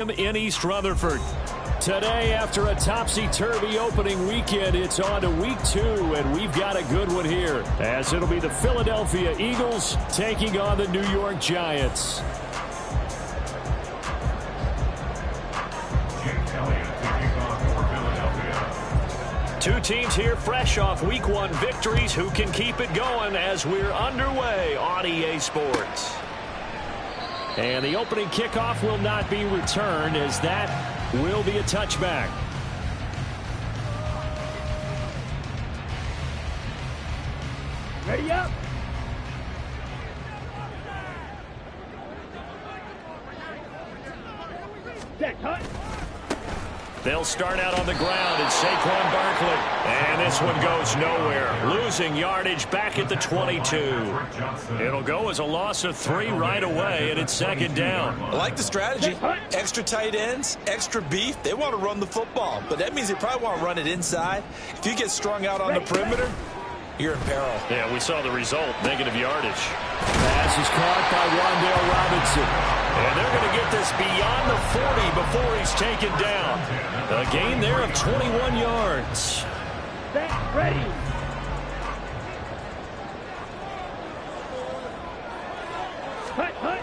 In East Rutherford. Today, after a topsy-turvy opening weekend, it's on to week 2, and we've got a good one here, as it'll be the Philadelphia Eagles taking on the New York Giants. Two teams here fresh off week 1 victories. Who can keep it going as we're underway on EA Sports? And the opening kickoff will not be returned, as that will be a touchback. Ready up. Set, cut. They'll start out on the ground, and Saquon Barkley. And this one goes nowhere. Losing yardage back at the 22. It'll go as a loss of 3 right away, and it's second down. I like the strategy. Extra tight ends, extra beef. They want to run the football, but that means they probably want to run it inside. If you get strung out on the perimeter, you're in peril. Yeah, we saw the result, negative yardage. Pass is caught by Wan'Dale Robinson. And they're going to get this beyond the 40 before he's taken down. A gain there of 21 yards. Set, ready. Cut, cut.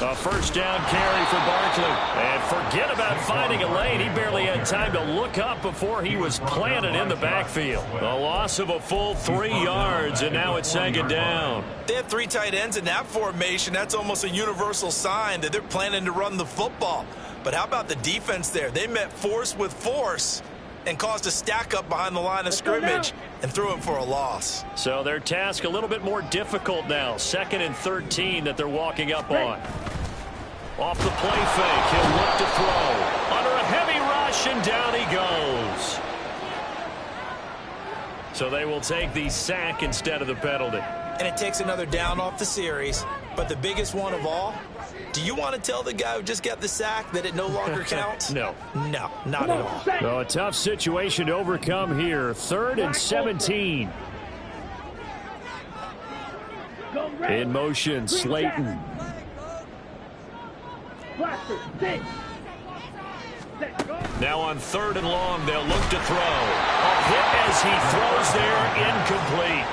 A first down carry for Barkley. And forget about finding a lane. He barely had time to look up before he was planted in the backfield. A loss of a full 3 yards, and now it's second down. They have 3 tight ends in that formation. That's almost a universal sign that they're planning to run the football. But how about the defense there? They met force with force and caused a stack up behind the line of scrimmage and threw it for a loss. So their task a little bit more difficult now. 2nd and 13 that they're walking up on. Off the play fake, he'll look to throw. Under a heavy rush, and down he goes. So they will take the sack instead of the penalty. And it takes another down off the series. But the biggest one of all, do you want to tell the guy who just got the sack that it no longer counts? No. No, not at all. So a tough situation to overcome here. 3rd and 17. In motion, Slayton. Now on 3rd and long, they'll look to throw. A hit as he throws there, incomplete.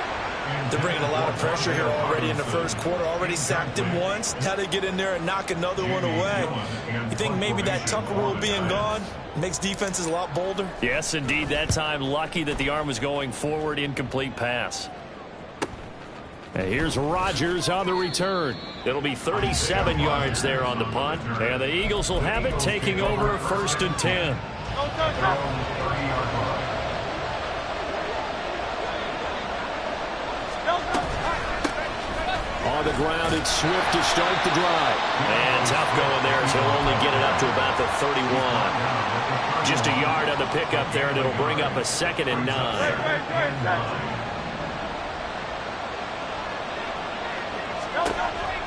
They're bringing a lot of pressure here already in the first quarter. Already sacked him once. Now they get in there and knock another one away. You think maybe that Tucker rule being gone makes defenses a lot bolder? Yes, indeed. That time, lucky that the arm was going forward. Incomplete pass. And here's Rodgers on the return. It'll be 37 yards there on the punt. And the Eagles will have it, taking over 1st and 10. On the ground, it's Swift to start the drive. And tough going there, as he'll only get it up to about the 31. Just a yard on the pickup there, and it'll bring up a 2nd and 9.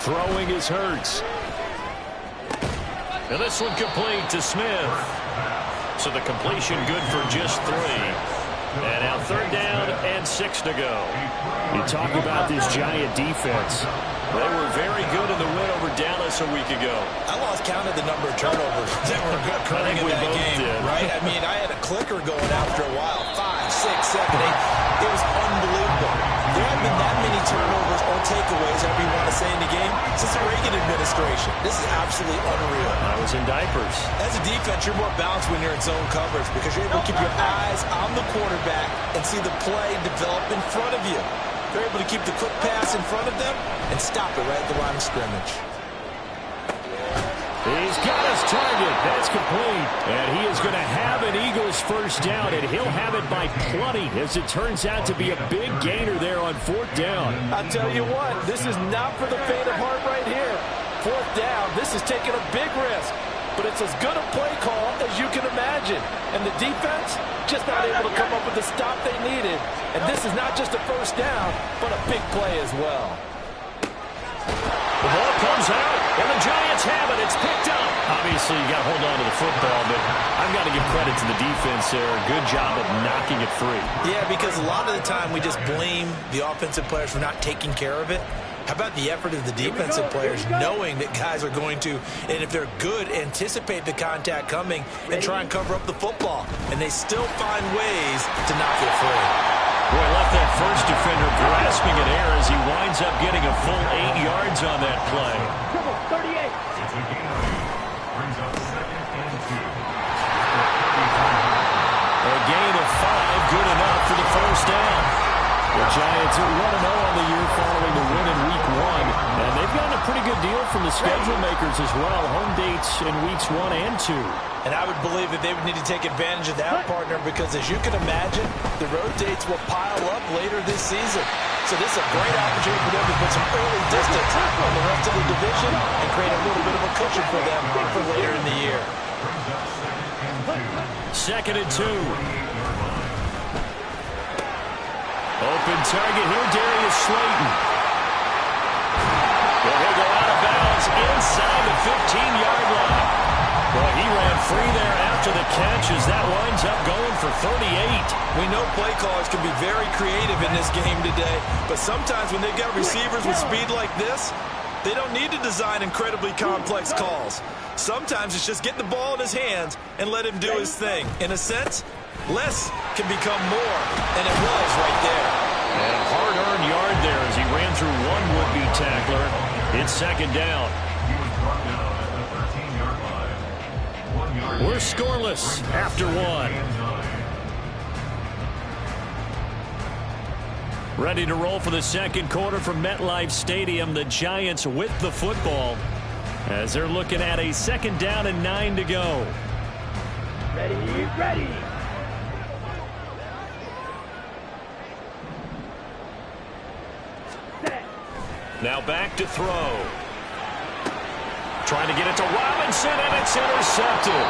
Throwing is Hurts. And this one complete to Smith. So the completion good for just 3. And now 3rd down and 6 to go. You talk about this Giant defense. They were very good in the win over Dallas a week ago. I lost count of the number of turnovers that were occurring in that game, right? I mean, I had a clicker going after a while. 5, 6, 7, 8. It was unbelievable. There haven't been that many turnovers or takeaways, however you want to say, in the game since the Reagan administration. This is absolutely unreal. I was in diapers. As a defense, you're more balanced when you're in zone coverage because you're able to keep your eyes on the quarterback and see the play develop in front of you. They're able to keep the quick pass in front of them and stop it right at the line of scrimmage. He's got his target. That's complete. And he is going to have an Eagles first down, and he'll have it by plenty, as it turns out to be a big gainer there on 4th down. I'll tell you what, this is not for the faint of heart right here. 4th down, this is taking a big risk. But it's as good a play call as you can imagine. And the defense just not able to come up with the stop they needed. And this is not just a first down, but a big play as well. The ball comes out, and the Giants have it. It's picked up. Obviously, you got to hold on to the football, but I've got to give credit to the defense there. Good job of knocking it free. Yeah, because a lot of the time we just blame the offensive players for not taking care of it. How about the effort of the defensive players knowing that guys are going to, and if they're good, anticipate the contact coming and try and cover up the football. And they still find ways to knock it free. Boy, left that first defender grasping at air as he winds up getting a full 8 yards on that play. 38. A gain of 5, good enough for the first down. The Giants are 1-0 on the year following the win in Week 1. And they've gotten a pretty good deal from the schedule makers as well. Home dates in Weeks 1 and 2. And I would believe that they would need to take advantage of that, partner, because as you can imagine, the road dates will pile up later this season. So this is a great opportunity for them to put some early distance on the rest of the division and create a little bit of a cushion for them for later in the year. 2nd and 2. Open target here, Darius Slayton. Well, he'll go out of bounds inside the 15-yard line. Well, he ran free there after the catch as that winds up going for 38. We know play callers can be very creative in this game today, but sometimes when they've got receivers with speed like this, they don't need to design incredibly complex calls. Sometimes it's just get the ball in his hands and let him do his thing. In a sense, less can become more, and it was right there. And a hard-earned yard there as he ran through one would-be tackler. It's 2nd down. We're scoreless after 1. Ready to roll for the 2nd quarter from MetLife Stadium. The Giants with the football as they're looking at a 2nd down and 9 to go. Ready, ready. Set. Now back to throw. Trying to get it to Robinson, and it's intercepted.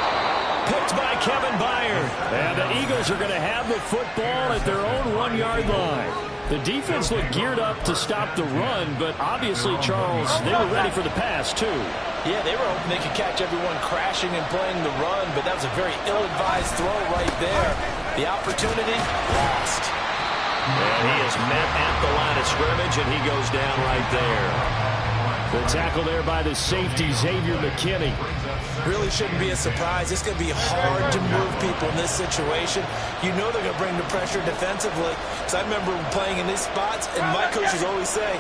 Picked by Kevin Byard. And the Eagles are going to have the football at their own 1-yard line. The defense looked geared up to stop the run, but obviously, Charles, they were ready for the pass, too. Yeah, they were hoping they could catch everyone crashing and playing the run, but that was a very ill-advised throw right there. The opportunity lost. And he is met at the line of scrimmage, and he goes down right there. The tackle there by the safety, Xavier McKinney. Really shouldn't be a surprise. It's going to be hard to move people in this situation. You know they're going to bring the pressure defensively. Because I remember playing in these spots, and my coaches always say,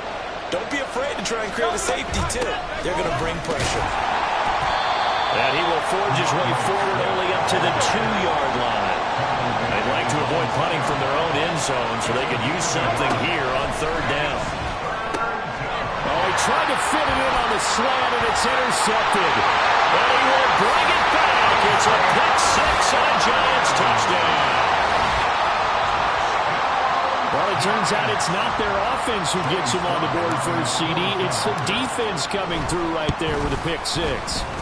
don't be afraid to try and create a safety, too. They're going to bring pressure. And he will forge his way forward only up to the 2-yard line. They'd like to avoid punting from their own end zone so they could use something here on 3rd down. Oh, he tried to fit it in on the slant, and it's intercepted. And he will bring it back. It's a pick 6 on a Giants touchdown. Well, it turns out it's not their offense who gets him on the board for a CD. It's the defense coming through right there with a pick 6.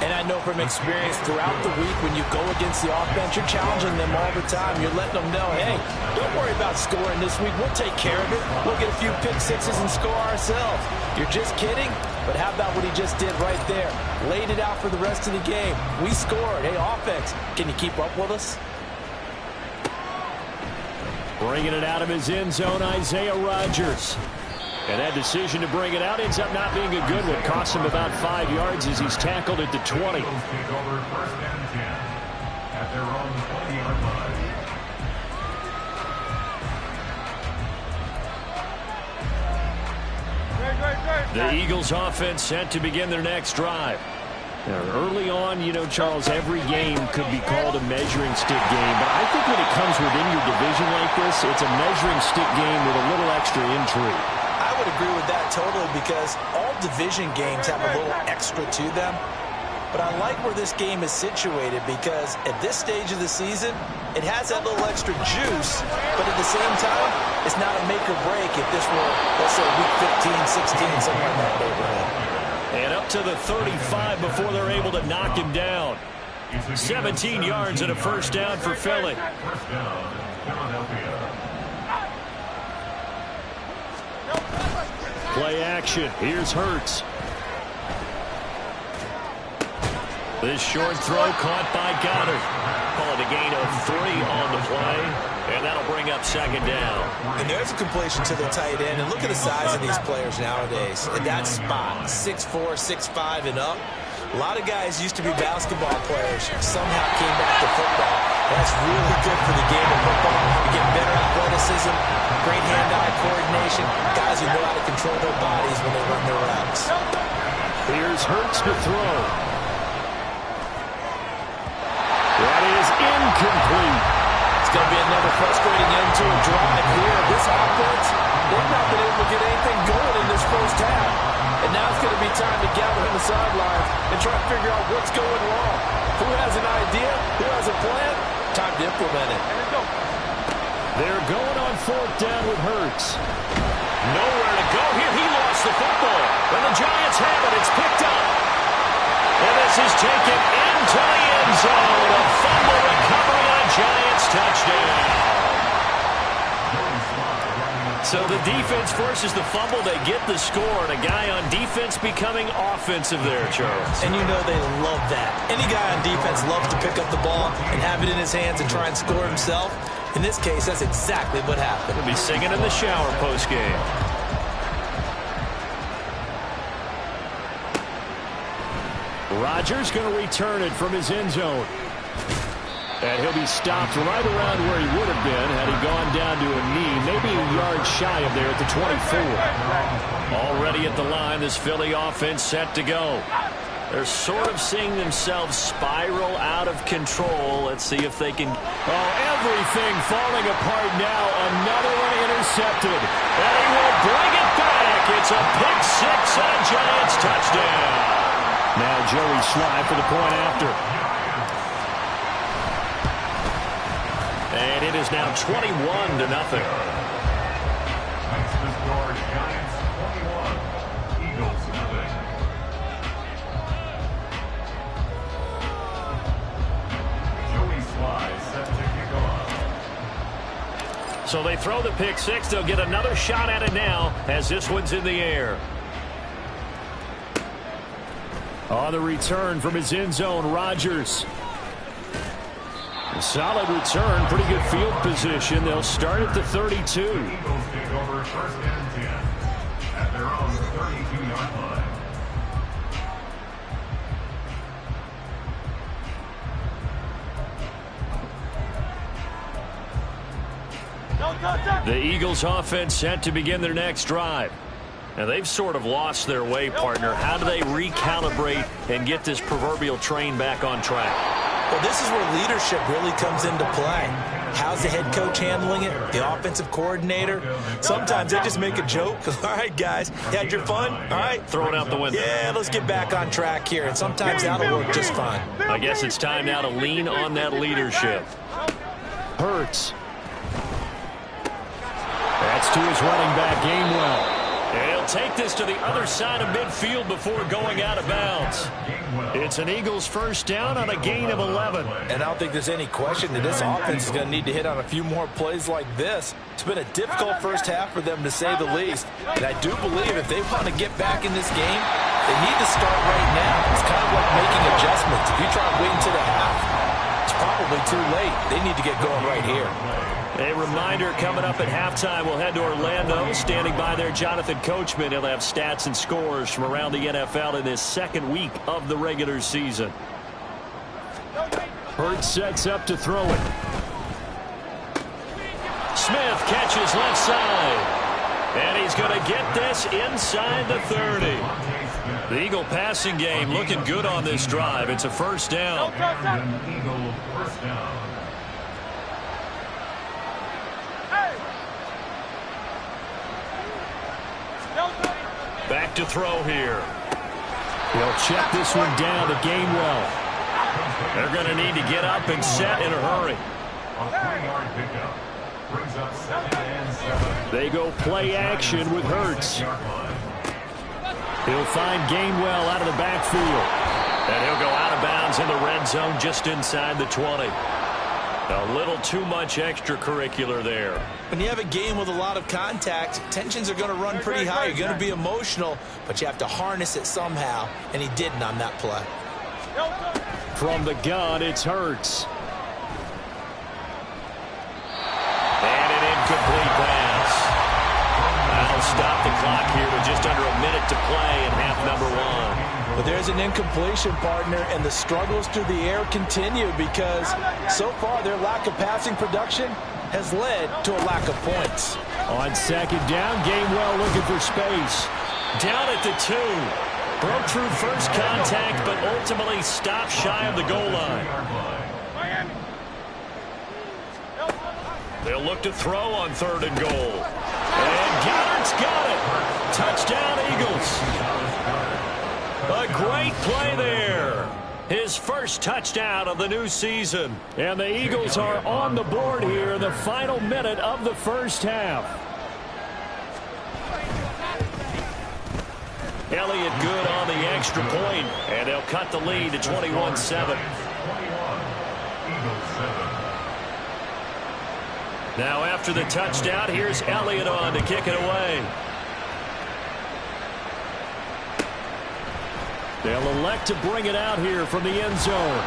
And I know from experience throughout the week when you go against the offense, you're challenging them all the time. You're letting them know, hey, don't worry about scoring this week. We'll take care of it. We'll get a few pick 6s and score ourselves. You're just kidding? But how about what he just did right there? Laid it out for the rest of the game. We scored. Hey, offense, can you keep up with us? Bringing it out of his end zone, Isaiah Rodgers. And that decision to bring it out ends up not being a good one. Costs him about 5 yards as he's tackled at the 20. The Eagles offense set to begin their next drive. Now, early on, you know, Charles, every game could be called a measuring stick game. But I think when it comes within your division like this, it's a measuring stick game with a little extra intrigue. I would agree with that totally because all division games have a little extra to them. But I like where this game is situated because at this stage of the season, it has that little extra juice. But at the same time, it's not a make or break if this were, let's say, week 15, 16, something like that neighborhood. And up to the 35 before they're able to knock him down. 17 yards and a first down for Philly. Play action. Here's Hurts. This short throw caught by Goddard. call it a gain of 3 on the play, and that'll bring up second down. And there's a completion to the tight end. And look at the size of these players nowadays. At that spot, 6'4", 6'5", and up. A lot of guys used to be basketball players, somehow came back to football. That's really good for the game of football. You get better athleticism, great hand-eye coordination, guys who know how to control their bodies when they run their routes. Here's Hurts to throw. That is incomplete. It's going to be another frustrating end to a drive here. This offense, they've not been able to get anything going in this first half. And now it's going to be time to gather on the sidelines and try to figure out what's going wrong. Who has an idea? Who has a plan? Time to implement it. They're going on 4th down with Hurts. Nowhere to go here. He lost the football. And the Giants have it. It's picked up. And this is taken into the end zone. A fumble recovery on a Giants touchdown. So the defense forces the fumble. They get the score. And a guy on defense becoming offensive there, Charles. And you know they love that. Any guy on defense loves to pick up the ball and have it in his hands and try and score himself. In this case, that's exactly what happened. He'll be singing in the shower post-game. Rodgers going to return it from his end zone. And he'll be stopped right around where he would have been had he gone down to a knee, maybe a yard shy of there at the 24. Already at the line, this Philly offense set to go. They're sort of seeing themselves spiral out of control. Let's see if they can... Oh, everything falling apart now. Another one intercepted. And he will bring it back. It's a pick six and a Giants touchdown. Now Joey Sly for the point after. And it is now 21-0. Next to score, Giants 21, Eagles 0. Joey Sly set to kick off. So they throw the pick six. They'll get another shot at it now as this one's in the air. On the return from his end zone, Rodgers. A solid return, pretty good field position. They'll start at the 32. Eagles take over 1st and 10 at their own 32-yard line. The Eagles offense set to begin their next drive. Now they've sort of lost their way, partner. How do they recalibrate and get this proverbial train back on track? Well, this is where leadership really comes into play. How's the head coach handling it? The offensive coordinator? Sometimes they just make a joke. All right, guys, you had your fun? All right. Throw it out the window. Yeah, let's get back on track here. And sometimes that'll work just fine. I guess it's time now to lean on that leadership. Hurts. That's to his running back, Gainwell. And he'll take this to the other side of midfield before going out of bounds. It's an Eagles first down on a gain of 11. And I don't think there's any question that this offense is going to need to hit on a few more plays like this. It's been a difficult first half for them, to say the least. And I do believe if they want to get back in this game, they need to start right now. It's kind of like making adjustments. If you try to wait until the half, it's probably too late. They need to get going right here. A reminder, coming up at halftime, we'll head to Orlando. Standing by there, Jonathan Coachman. He'll have stats and scores from around the NFL in this second week of the regular season. Hurts sets up to throw it. Smith catches left side. And he's going to get this inside the 30. The Eagle passing game looking good on this drive. It's a first down. Eagle first down. Back to throw here. He'll check this one down to Gainwell. They're going to need to get up and set in a hurry. A 3-yard pickup brings up 2nd and 7. They go play action with Hurts. He'll find Gainwell out of the backfield. And he'll go out of bounds in the red zone just inside the 20. A little too much extracurricular there. When you have a game with a lot of contact, tensions are going to run pretty high. You're going to be emotional, but you have to harness it somehow, and he didn't on that play. From the gun, it's Hurts. clock here with just under a minute to play in half number one. But there's an incompletion, partner, and the struggles through the air continue because so far their lack of passing production has led to a lack of points. On second down, Gainwell looking for space. Down at the 2. Broke through first contact, but ultimately stopped shy of the goal line. They'll look to throw on 3rd and goal. And Goddard's got it. Touchdown, Eagles. A great play there. His first touchdown of the new season. And the Eagles are on the board here in the final minute of the first half. Elliott good on the extra point, and they'll cut the lead to 21-7. Now after the touchdown, here's Elliott on to kick it away. They'll elect to bring it out here from the end zone.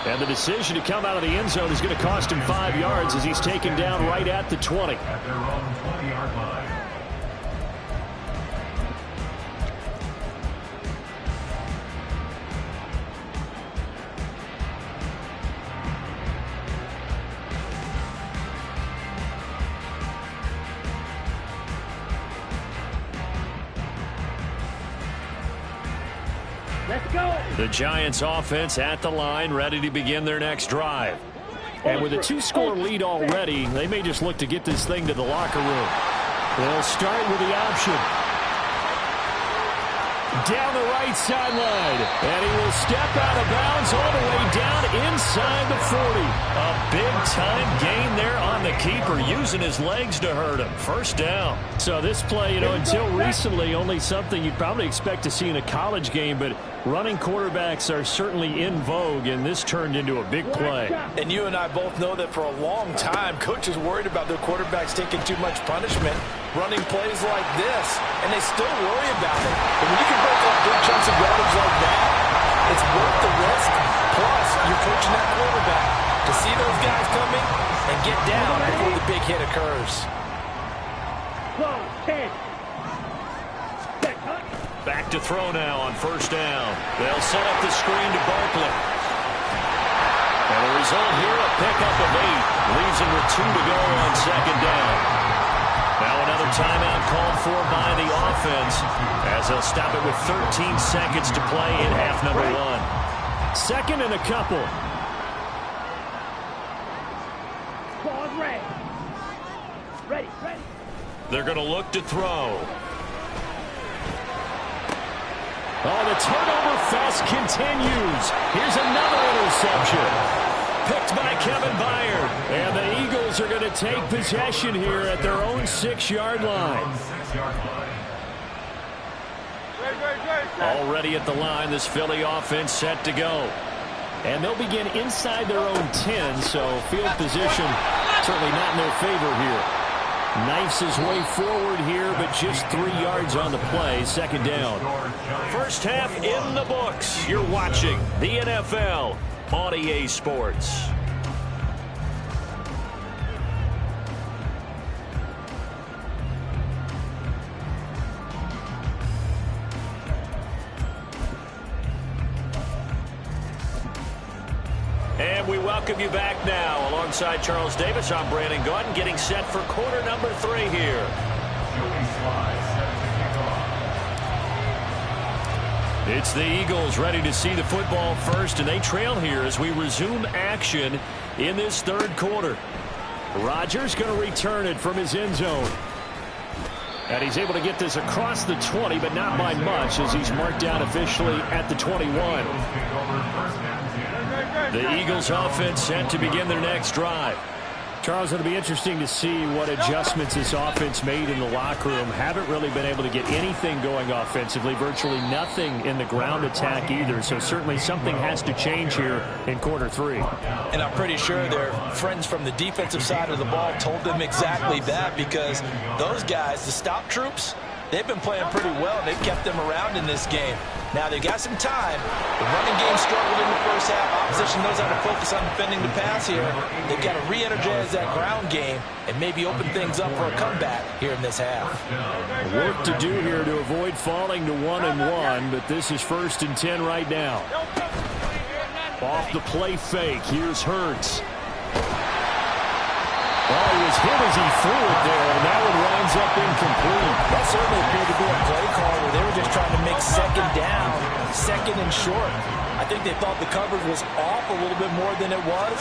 And the decision to come out of the end zone is going to cost him 5 yards as he's taken down right at the 20. At their own 20-yard line. Let's go. The Giants offense at the line, ready to begin their next drive. And with a 2-score lead already, they may just look to get this thing to the locker room. They'll start with the option. Down the right sideline. And he will step out of bounds all the way down inside the 40. A big-time gain there on the keeper, using his legs to hurt him. First down. So this play, until recently, only something you'd probably expect to see in a college game, but running quarterbacks are certainly in vogue, and this turned into a big play. And you and I both know that for a long time, coaches worried about their quarterbacks taking too much punishment, running plays like this, and they still worry about it. But when you can break up big chunks of yardage like that, it's worth the risk. Plus, you're coaching that quarterback to see those guys coming and get down before the big hit occurs. Close, 10. Back to throw now on first down. They'll set up the screen to Barkley. And the result here, a pickup of 8. Leaves him with 2 to go on second down. Now another timeout called for by the offense as they'll stop it with 13 seconds to play in half number 1. Second and a couple. Ball's ready. Ready. They're going to look to throw. Oh, the turnover fest continues. Here's another interception. Picked by Kevin Byard. And the Eagles are going to take possession here at their own 6-yard line. Already at the line, this Philly offense set to go. And they'll begin inside their own 10, so field position certainly not in their favor here. Knifes his way forward here, but just 3 yards on the play. Second down. First half in the books. You're watching the NFL on EA Sports. And we welcome you back now. Alongside Charles Davis, I'm Brandon Gaudin, getting set for quarter number 3 here. It's the Eagles ready to see the football first, and they trail here as we resume action in this third quarter. Rodgers going to return it from his end zone. And he's able to get this across the 20, but not by much, as he's marked down officially at the 21. The Eagles offense set to begin their next drive. Charles, it'll be interesting to see what adjustments this offense made in the locker room. Haven't really been able to get anything going offensively, virtually nothing in the ground attack either. So certainly something has to change here in quarter 3. And I'm pretty sure their friends from the defensive side of the ball told them exactly that, because those guys, the stop troops, they've been playing pretty well. They've kept them around in this game. Now, they've got some time. The running game struggled in the first half. Opposition knows how to focus on defending the pass here. They've got to re-energize that ground game and maybe open things up for a comeback here in this half. Work to do here to avoid falling to 1-1, but this is 1st and 10 right now. Off the play fake, here's Hurts. Oh, he was hit as he threw it there, and that one winds up incomplete. That certainly appeared to be a play call where they were just trying to make second down, second and short. I think they thought the coverage was off a little bit more than it was.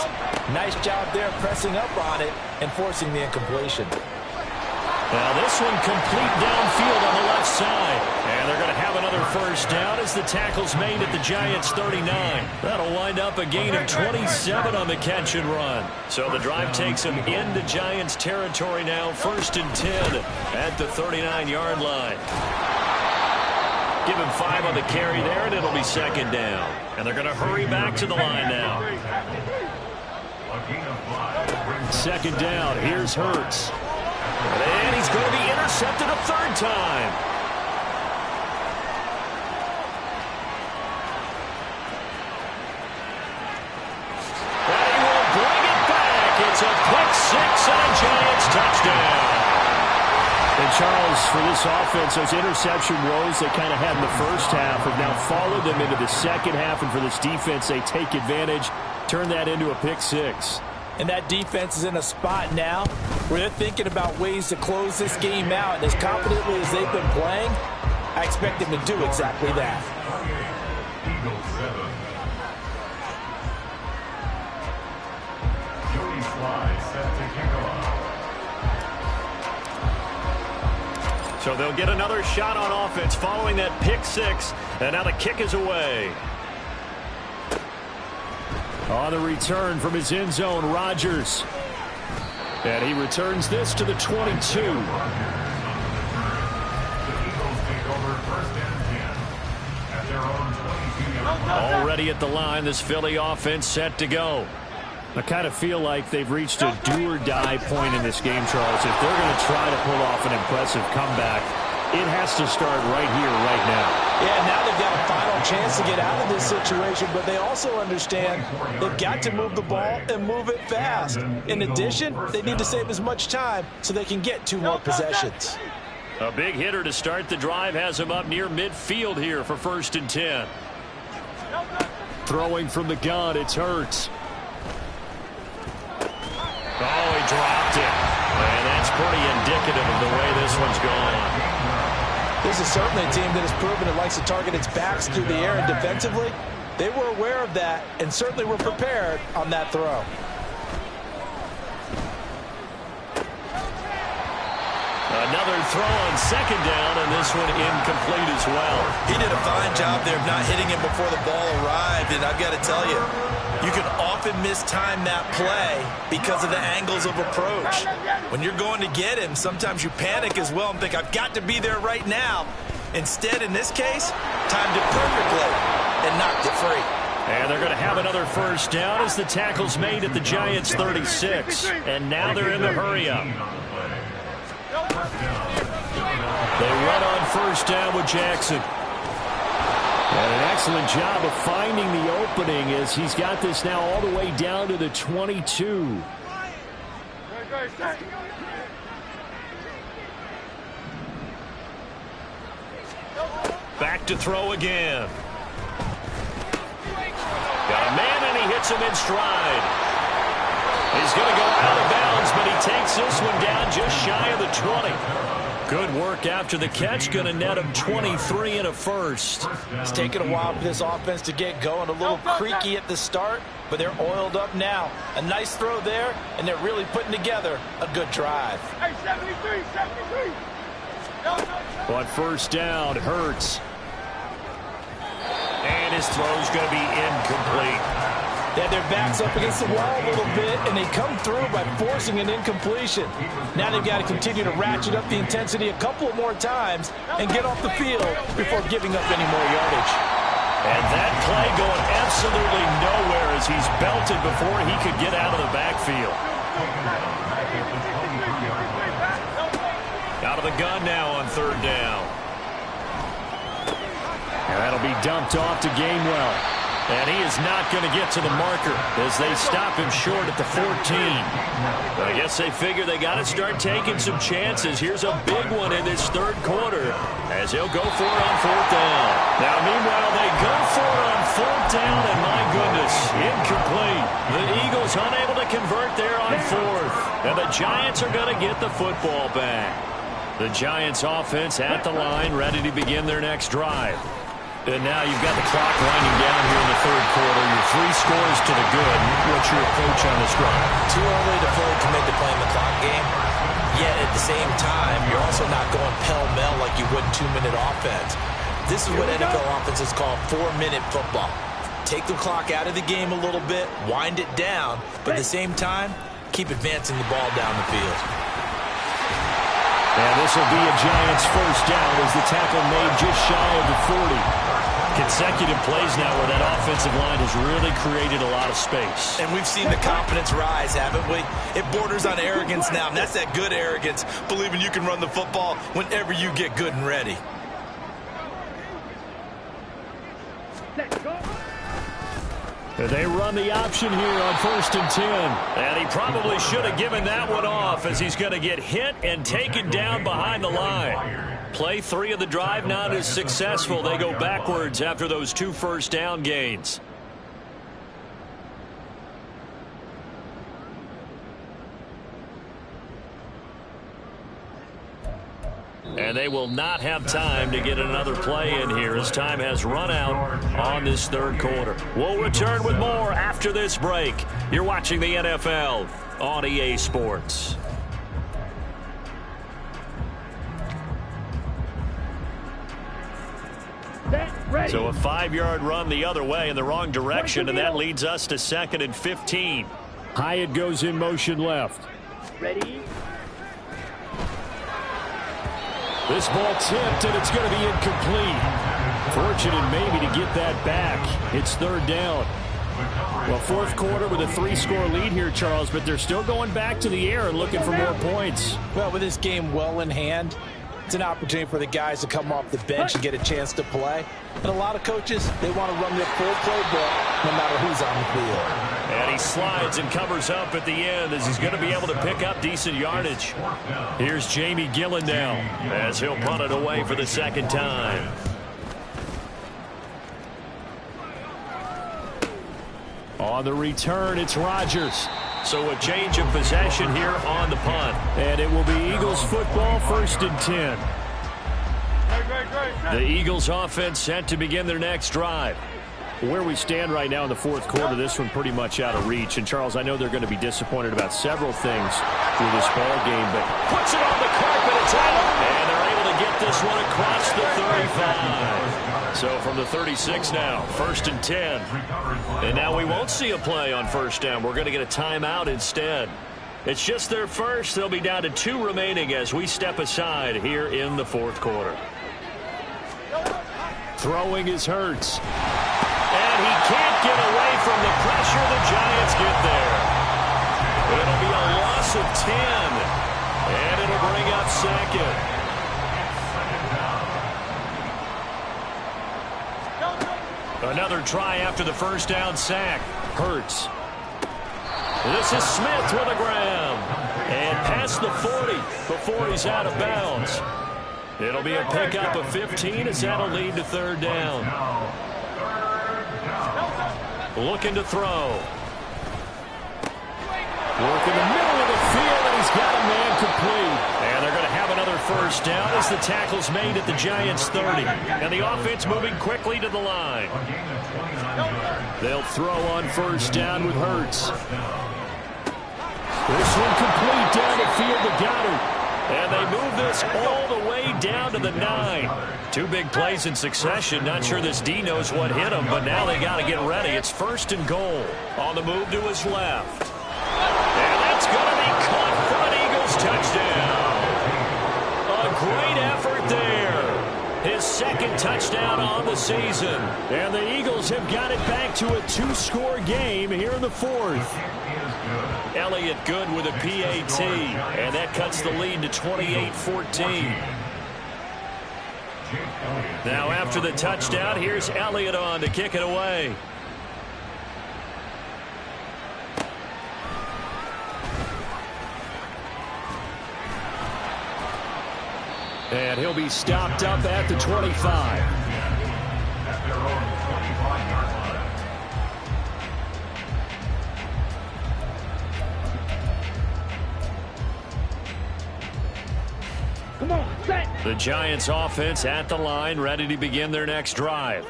Nice job there pressing up on it and forcing the incompletion. Now this one complete downfield on the left side. And they're going to have another first down as the tackle's made at the Giants' 39. That'll wind up a gain of 27 on the catch and run. So the drive takes them into Giants territory now, 1st and 10 at the 39-yard line. Give him 5 on the carry there, and it'll be 2nd down. And they're going to hurry back to the line now. 2nd down, here's Hurts. And he's going to be intercepted a 3rd time. And he will bring it back. It's a pick 6 and a Giants touchdown. And Charles, for this offense, those interception woes they kind of had in the first half have now followed them into the second half. And for this defense, they take advantage, turn that into a pick 6. And that defense is in a spot now where they're thinking about ways to close this game out. And as confidently as they've been playing, I expect them to do exactly that. So they'll get another shot on offense following that pick 6. And now the kick is away. On the return from his end zone, Rodgers. And he returns this to the 22. Already at the line, this Philly offense set to go. I kind of feel like they've reached a do-or-die point in this game, Charles. If they're going to try to pull off an impressive comeback, it has to start right here, right now. Yeah, now they've got a final chance to get out of this situation, but they also understand they've got to move the ball and move it fast. In addition, they need to save as much time so they can get 2 more possessions. A big hitter to start the drive has him up near midfield here for 1st and 10. Throwing from the gun, it's Hurts. Oh, he dropped it. And that's pretty indicative of the way this one's gone. This is certainly a team that has proven it likes to target its backs through the air, and defensively, they were aware of that and certainly were prepared on that throw. Another throw on 2nd down, and this one incomplete as well. He did a fine job there of not hitting him before the ball arrived, and I've got to tell you, you can often mistime that play because of the angles of approach. When you're going to get him, sometimes you panic as well and think, I've got to be there right now. Instead, in this case, timed it perfectly and knocked it free. And they're going to have another first down as the tackle's made at the Giants' 36. And now they're in the hurry-up. They run on first down with Jackson. And an excellent job of finding the opening as he's got this now all the way down to the 22. Back to throw again. Got a man, and he hits him in stride. He's going to go out of bounds, but he takes this one down just shy of the 20. Good work after the catch. Going to net him 23 and a first. It's taken a while for this offense to get going. A little creaky at the start, but they're oiled up now. A nice throw there, and they're really putting together a good drive. Hey, 73, 73. On first down, Hurts. And his throw's going to be incomplete. They had their backs up against the wall a little bit, and they come through by forcing an incompletion. Now they've got to continue to ratchet up the intensity a couple more times and get off the field before giving up any more yardage. And that play going absolutely nowhere as he's belted before he could get out of the backfield. Now out of the gun now on third down. And that'll be dumped off to Gainwell. And he is not going to get to the marker as they stop him short at the 14. I guess they figure they got to start taking some chances. Here's a big one in this third quarter as he'll go for it on fourth down. Now, meanwhile, they go for it on fourth down, and my goodness, incomplete. The Eagles unable to convert there on fourth. And the Giants are going to get the football back. The Giants offense at the line, ready to begin their next drive. And now you've got the clock winding down here in the third quarter. Your 3 scores to the good. What's your approach on this drive? Too early to fully commit to playing the clock game. Yet at the same time, you're also not going pell-mell like you would 2-minute offense. This is what NFL offenses call 4-minute football. Take the clock out of the game a little bit, wind it down, but at the same time, keep advancing the ball down the field. And this will be a Giants first down as the tackle made just shy of the 40. Consecutive plays now where that offensive line has really created a lot of space. And we've seen the confidence rise, haven't we? It borders on arrogance now, and that's that good arrogance, believing you can run the football whenever you get good and ready. They run the option here on 1st and 10. And he probably should have given that one off as he's going to get hit and taken down behind the line. Play 3 of the drive not as successful. They go backwards after those 2 first down gains. And they will not have time to get another play in here as time has run out on this third quarter. We'll return with more after this break. You're watching the NFL on EA Sports. So a 5-yard run the other way in the wrong direction, and that leads us to 2nd and 15. Hyatt goes in motion left. Ready? This ball tipped, and it's going to be incomplete. Fortunate maybe to get that back. It's third down. Well, fourth quarter with a 3-score lead here, Charles, but they're still going back to the air and looking for more points. Well, with this game well in hand, it's an opportunity for the guys to come off the bench and get a chance to play. And a lot of coaches, they want to run their full playbook no matter who's on the field. And he slides and covers up at the end as he's going to be able to pick up decent yardage. Here's Jamie Gillen now as he'll punt it away for the second time. On the return, it's Rodgers. So a change of possession here on the punt. And it will be Eagles football, 1st and 10. The Eagles offense set to begin their next drive. Where we stand right now in the fourth quarter, this one pretty much out of reach. And, Charles, I know they're going to be disappointed about several things through this ball game, but puts it on the carpet, it's out. And they're able to get this one across the 35. So from the 36 now, 1st and 10. And now we won't see a play on first down. We're going to get a timeout instead. It's just their first. They'll be down to 2 remaining as we step aside here in the fourth quarter. Throwing is Hurts. And he can't get away from the pressure. The Giants get there. It'll be a loss of 10. And it'll bring up 2nd. Another try after the first down sack. Hurts. This is Smith with a grab. And past the 40 before he's out of bounds. It'll be a pickup of 15 as that'll lead to third down. Looking to throw. Work in the middle of the field, and he's got a man complete. And they're going to have another first down as the tackle's made at the Giants' 30. And the offense moving quickly to the line. They'll throw on first down with Hurts. This one complete down the field to Goddard. And they move this all the way down to the 9. 2 big plays in succession. Not sure this D knows what hit him, but now they got to get ready. It's 1st and goal. On the move to his left. And that's going to be caught for an Eagles touchdown. A great effort there. His second touchdown on the season. And the Eagles have got it back to a 2-score game here in the fourth. Elliott good with a PAT, and that cuts the lead to 28-14. Now after the touchdown, here's Elliott on to kick it away. And he'll be stopped up at the 25. At their own 25-yard line. Come on, set. The Giants offense at the line, ready to begin their next drive.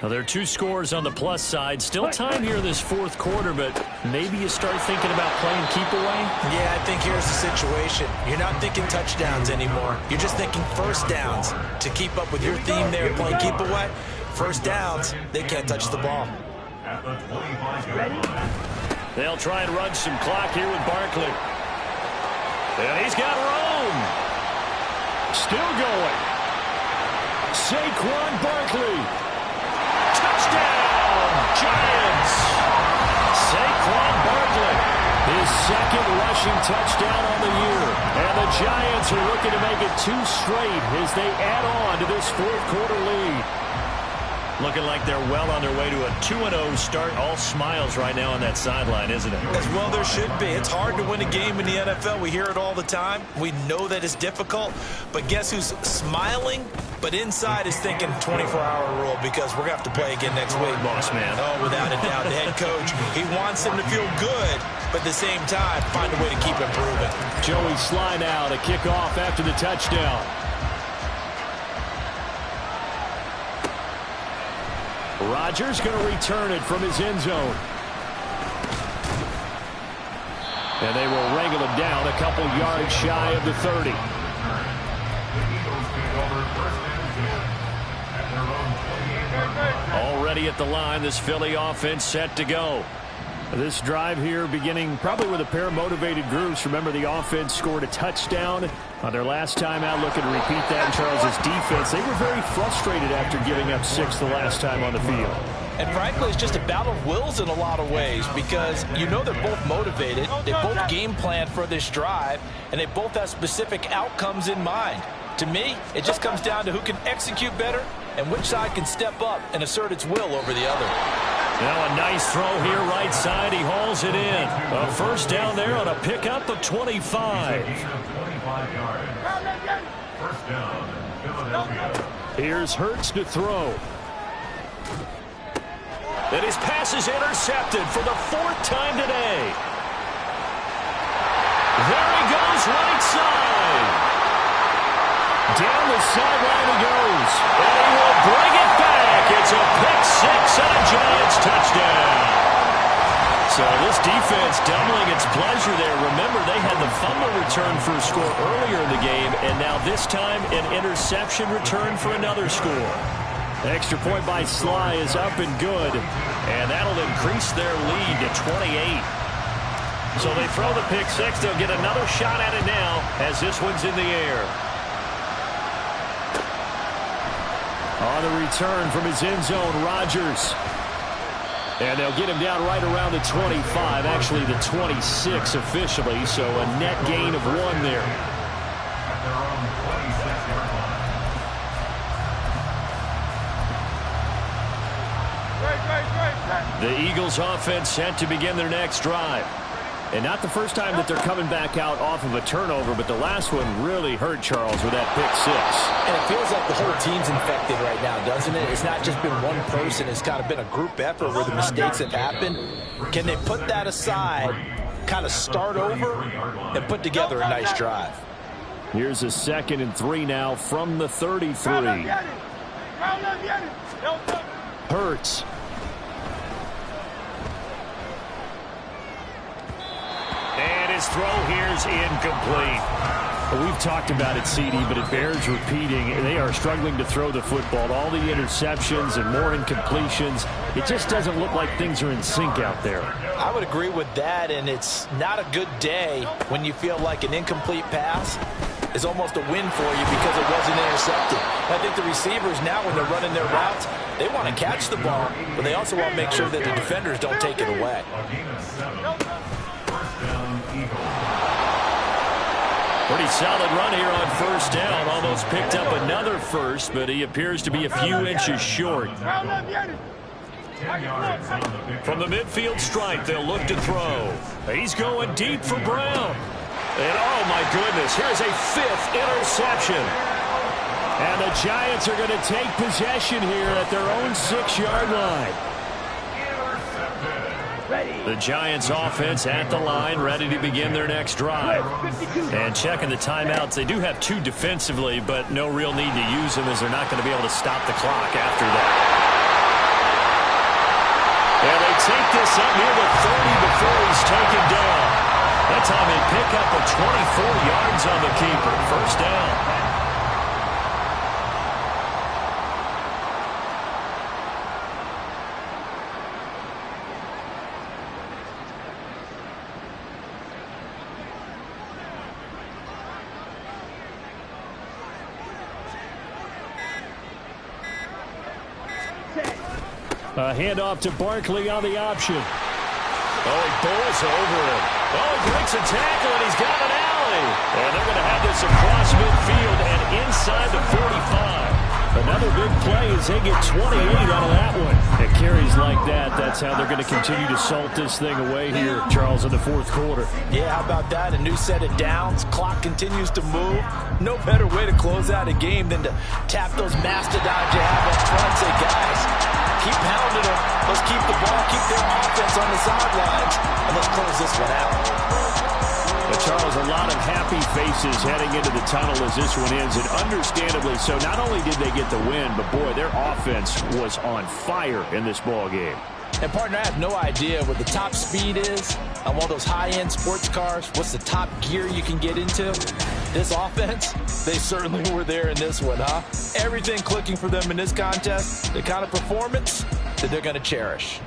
Now, there are 2 scores on the plus side. Still time here in this fourth quarter, but maybe you start thinking about playing keep away? Yeah, I think here's the situation. You're not thinking touchdowns anymore. You're just thinking first downs. To keep up with your theme there, playing keep away, first downs, they can't touch the ball. At the 25-yard line. They'll try and run some clock here with Barkley. And he's got room. Still going. Saquon Barkley. Touchdown, Giants! Saquon Barkley, his second rushing touchdown on the year. And the Giants are looking to make it 2 straight as they add on to this fourth quarter lead. Looking like they're well on their way to a 2-0 start. All smiles right now on that sideline, isn't it? As well there should be. It's hard to win a game in the NFL. We hear it all the time. We know that it's difficult. But guess who's smiling? But inside is thinking 24-hour rule because we're going to have to play again next week. Boss man. Oh, without a doubt. The head coach, he wants them to feel good, but at the same time, find a way to keep improving. Joey Sly now to kick off after the touchdown. Rodgers going to return it from his end zone. And they will wrangle him down a couple yards shy of the 30. Already at the line, this Philly offense set to go. This drive here beginning probably with a pair of motivated groups. Remember, the offense scored a touchdown on their last time out. Looking to repeat that in Charles's defense. They were very frustrated after giving up 6 the last time on the field. And frankly, it's just a battle of wills in a lot of ways because you know they're both motivated. They both game plan for this drive, and they both have specific outcomes in mind. To me, it just comes down to who can execute better and which side can step up and assert its will over the other. Now a nice throw here right side. He hauls it in. A first down there on a pickup of 25. First down, Philadelphia. Here's Hurts to throw. And his pass is intercepted for the 4th time today. There he goes right side. Down the sideline he goes. And he will bring it back. It's a pick 6 and a Giants touchdown. So this defense doubling its pleasure there. Remember, they had the fumble return for a score earlier in the game, and now this time an interception return for another score. The extra point by Sly is up and good, and that'll increase their lead to 28. So they throw the pick 6. They'll get another shot at it now as this one's in the air. On the return from his end zone, Rodgers. And they'll get him down right around the 25, actually the 26 officially, so a net gain of 1 there. At their own 26-yard line. The Eagles offense set to begin their next drive. And not the first time that they're coming back out off of a turnover, but the last one really hurt Charles with that pick 6. And it feels like the whole team's infected right now, doesn't it? It's not just been one person. It's kind of been a group effort where the mistakes have happened. Can they put that aside, kind of start over, and put together a nice drive? Here's a 2nd and 3 now from the 33. Hurts. And his throw here is incomplete. We've talked about it, CD, but it bears repeating. They are struggling to throw the football. All the interceptions and more incompletions. It just doesn't look like things are in sync out there. I would agree with that, and it's not a good day when you feel like an incomplete pass is almost a win for you because it wasn't intercepted. I think the receivers now, when they're running their routes, they want to catch the ball, but they also want to make sure that the defenders don't take it away. Pretty solid run here on first down. Almost picked up another first, but he appears to be a few inches short. From the midfield stripe, they'll look to throw. He's going deep for Brown. And oh my goodness, here's a 5th interception. And the Giants are going to take possession here at their own 6-yard line. The Giants offense at the line, ready to begin their next drive. And checking the timeouts, they do have 2 defensively, but no real need to use them as they're not going to be able to stop the clock after that. And they take this up near the 30 before he's taken down. That time they pick up a 24 yards on the keeper. First down. A handoff to Barkley on the option. Oh, he bowls over it. Oh, he breaks a tackle, and he's got an alley. And they're going to have this across midfield and inside the 45. Another big play as they get 28 out of that one. It carries like that. That's how they're going to continue to salt this thing away here, Charles, in the 4th quarter. Yeah, how about that? A new set of downs. Clock continues to move. No better way to close out a game than to tap those mastodons you have up front and say, guys, keep pounding them. Let's keep the ball, keep their offense on the sidelines, and let's close this one out. But Charles, a lot of happy faces heading into the tunnel as this one ends, and understandably so. Not only did they get the win, but boy, their offense was on fire in this ball game. And partner, I have no idea what the top speed is on one of those high-end sports cars. What's the top gear you can get into? This offense, they certainly were there in this one, huh? Everything clicking for them in this contest, the kind of performance that they're going to cherish.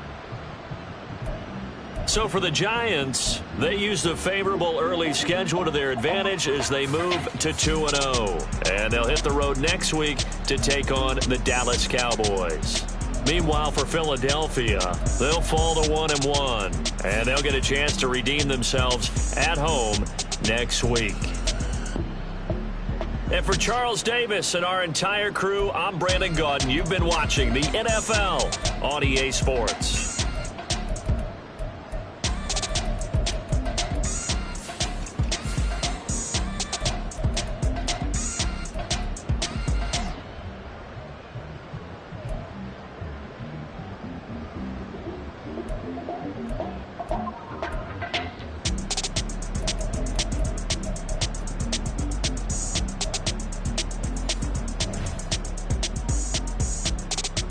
So for the Giants, they use the favorable early schedule to their advantage as they move to 2-0. And they'll hit the road next week to take on the Dallas Cowboys. Meanwhile, for Philadelphia, they'll fall to 1-1. And they'll get a chance to redeem themselves at home next week. And for Charles Davis and our entire crew, I'm Brandon Gaudin. You've been watching the NFL on EA Sports.